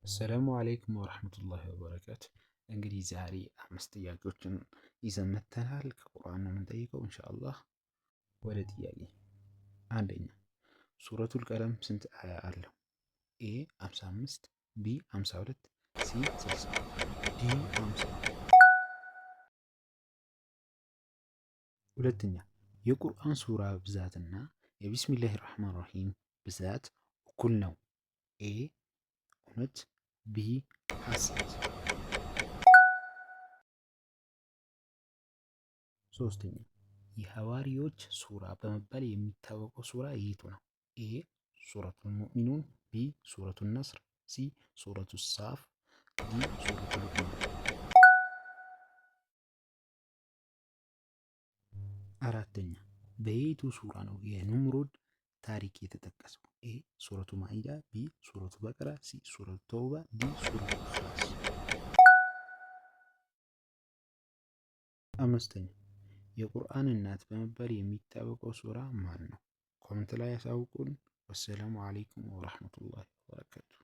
አሰላሙ አለይኩም ወረህመቱላሂ ወበረካቱ። እንግዲህ ዛሬ 5 ጥያቄዎችን ይዘን መጥተናል። ከቁርአን ነው የምንጠይቀው ኢንሻአላህ። ወደ ጥያቄ አንደኛ፣ ሱረቱል ቀለም ስንት አያ አለው? ኤ 55፣ ቢ 52፣ ሲ 60፣ ዲ 50። ሁለተኛ፣ የቁርአን ሱራ ብዛትና የቢስሚላሂ ራህማን ራሂም ብዛት እኩል ነው? ኤ እውነት፣ ቢ ሐሰት። ሶስተኛ፣ የሐዋርዮች ሱራ በመባል የሚታወቀው ሱራ የቱ ነው? ኤ ሱረቱል ሙእሚኑን፣ ቢ ሱረቱን ነስር፣ ሲ ሱረቱ ሳፍ፣ ዲ ሱረቱ ሉቅማን። አራተኛ፣ በየቱ ሱራ ነው የኑምሩድ ታሪክ የተጠቀሰው? ኤ ሱረቱ ማኢዳ፣ ቢ ሱረቱ በቀራ፣ ሲ ሱረቱ ተውባ፣ ዲ ሱረቱ ኢኽላስ። አምስተኛ፣ የቁርአን እናት በመባል የሚታወቀው ሱራ ማን ነው? ኮመንት ላይ ያሳውቁን። ወሰላሙ አለይኩም ወራህመቱላሂ ወበረካቱ።